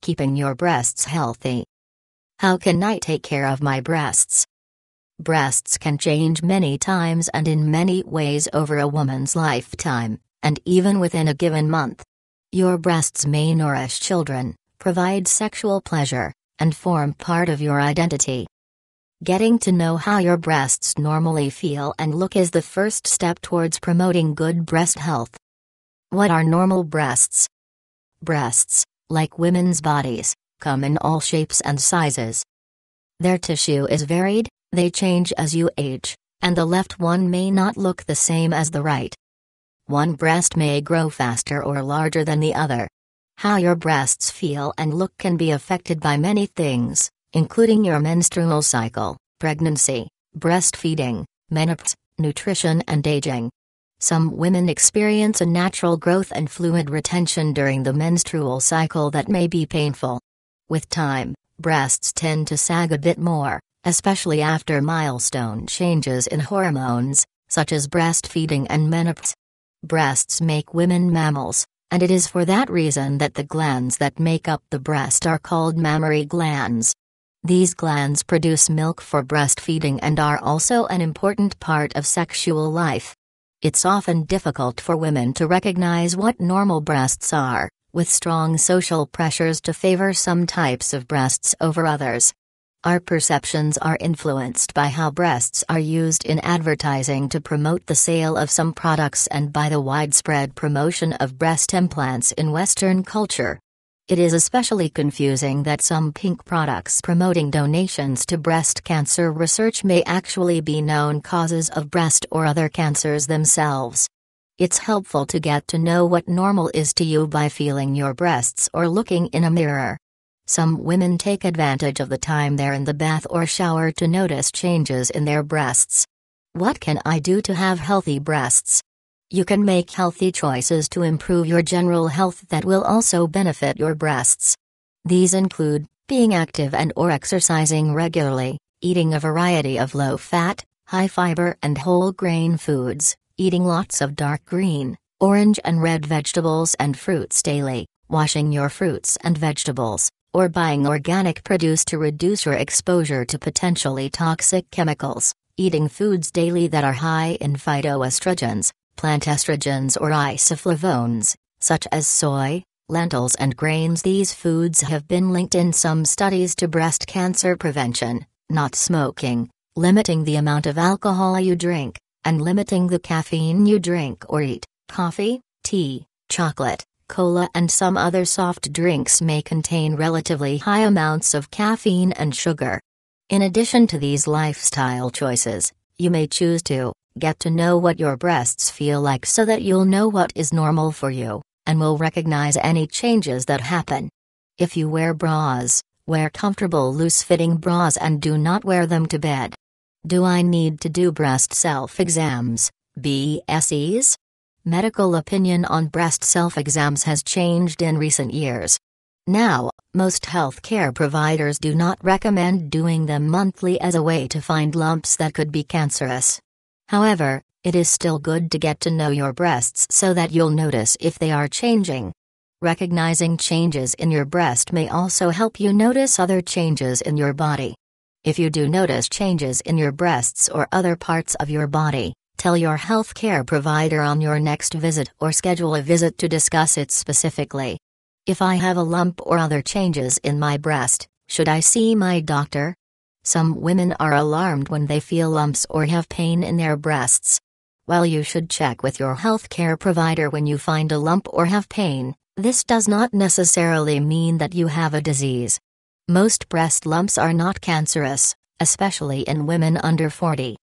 keeping your breasts healthy. How can I take care of my breasts? Breasts can change many times and in many ways over a woman's lifetime, and even within a given month. Your breasts may nourish children, provide sexual pleasure, and form part of your identity. Getting to know how your breasts normally feel and look is the first step towards promoting good breast health. What are normal breasts? Breasts, like women's bodies, come in all shapes and sizes. Their tissue is varied, they change as you age, and the left one may not look the same as the right. One breast may grow faster or larger than the other. How your breasts feel and look can be affected by many things, including your menstrual cycle, pregnancy, breastfeeding, menopause, nutrition and aging. Some women experience a natural growth and fluid retention during the menstrual cycle that may be painful. With time, breasts tend to sag a bit more, especially after milestone changes in hormones, such as breastfeeding and menopause. Breasts make women mammals, and it is for that reason that the glands that make up the breast are called mammary glands. These glands produce milk for breastfeeding and are also an important part of sexual life. It's often difficult for women to recognize what normal breasts are, with strong social pressures to favor some types of breasts over others. Our perceptions are influenced by how breasts are used in advertising to promote the sale of some products and by the widespread promotion of breast implants in Western culture. It is especially confusing that some pink products promoting donations to breast cancer research may actually be known causes of breast or other cancers themselves. It's helpful to get to know what normal is to you by feeling your breasts or looking in a mirror. Some women take advantage of the time they're in the bath or shower to notice changes in their breasts. What can I do to have healthy breasts? You can make healthy choices to improve your general health that will also benefit your breasts. These include being active and/or exercising regularly, eating a variety of low-fat, high-fiber and whole-grain foods, eating lots of dark green, orange and red vegetables and fruits daily, washing your fruits and vegetables, or buying organic produce to reduce your exposure to potentially toxic chemicals, eating foods daily that are high in phytoestrogens, plant estrogens or isoflavones, such as soy, lentils and grains. These foods have been linked in some studies to breast cancer prevention. Not smoking, limiting the amount of alcohol you drink, and limiting the caffeine you drink or eat. Coffee, tea, chocolate, cola and some other soft drinks may contain relatively high amounts of caffeine and sugar. In addition to these lifestyle choices, you may choose to get to know what your breasts feel like so that you'll know what is normal for you, and will recognize any changes that happen. If you wear bras, wear comfortable loose-fitting bras and do not wear them to bed. Do I need to do breast self-exams, BSEs? Medical opinion on breast self-exams has changed in recent years. Now, most healthcare providers do not recommend doing them monthly as a way to find lumps that could be cancerous. However, it is still good to get to know your breasts so that you'll notice if they are changing. Recognizing changes in your breast may also help you notice other changes in your body. If you do notice changes in your breasts or other parts of your body, tell your healthcare provider on your next visit or schedule a visit to discuss it specifically. If I have a lump or other changes in my breast, should I see my doctor? Some women are alarmed when they feel lumps or have pain in their breasts. While you should check with your healthcare provider when you find a lump or have pain, this does not necessarily mean that you have a disease. Most breast lumps are not cancerous, especially in women under 40.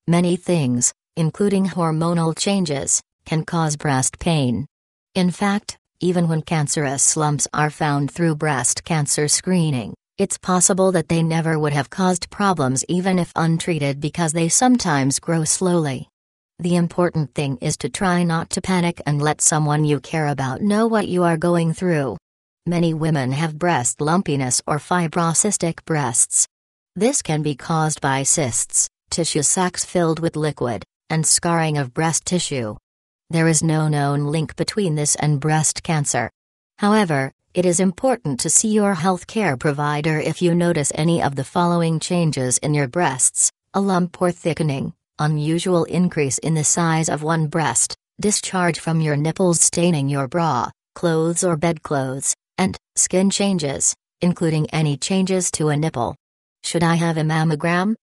Many things, including hormonal changes, can cause breast pain. In fact, even when cancerous lumps are found through breast cancer screening, it's possible that they never would have caused problems even if untreated because they sometimes grow slowly. The important thing is to try not to panic and let someone you care about know what you are going through. Many women have breast lumpiness or fibrocystic breasts. This can be caused by cysts, tissue sacs filled with liquid, and scarring of breast tissue. There is no known link between this and breast cancer. However, it is important to see your healthcare provider if you notice any of the following changes in your breasts: a lump or thickening, unusual increase in the size of one breast, discharge from your nipples staining your bra, clothes or bedclothes, and skin changes, including any changes to a nipple. Should I have a mammogram?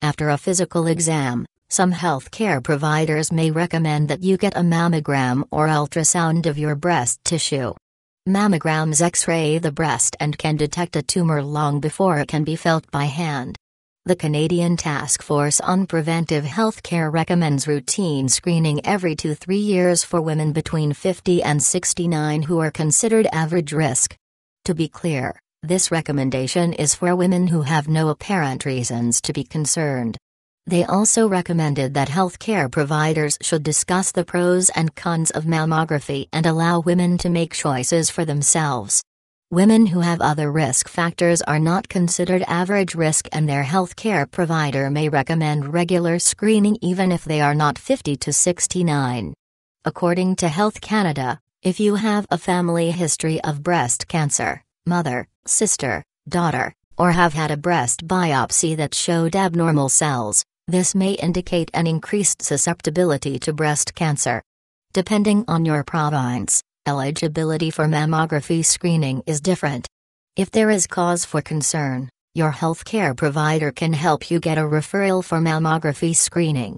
After a physical exam, some healthcare providers may recommend that you get a mammogram or ultrasound of your breast tissue. Mammograms X-ray the breast and can detect a tumor long before it can be felt by hand. The Canadian Task Force on Preventive Healthcare recommends routine screening every 2-3 years for women between 50 and 69 who are considered average risk. To be clear, this recommendation is for women who have no apparent reasons to be concerned. They also recommended that healthcare providers should discuss the pros and cons of mammography and allow women to make choices for themselves. Women who have other risk factors are not considered average risk, and their healthcare provider may recommend regular screening even if they are not 50 to 69. According to Health Canada, if you have a family history of breast cancer, mother, sister, daughter, or have had a breast biopsy that showed abnormal cells, this may indicate an increased susceptibility to breast cancer. Depending on your province, eligibility for mammography screening is different. If there is cause for concern, your healthcare provider can help you get a referral for mammography screening.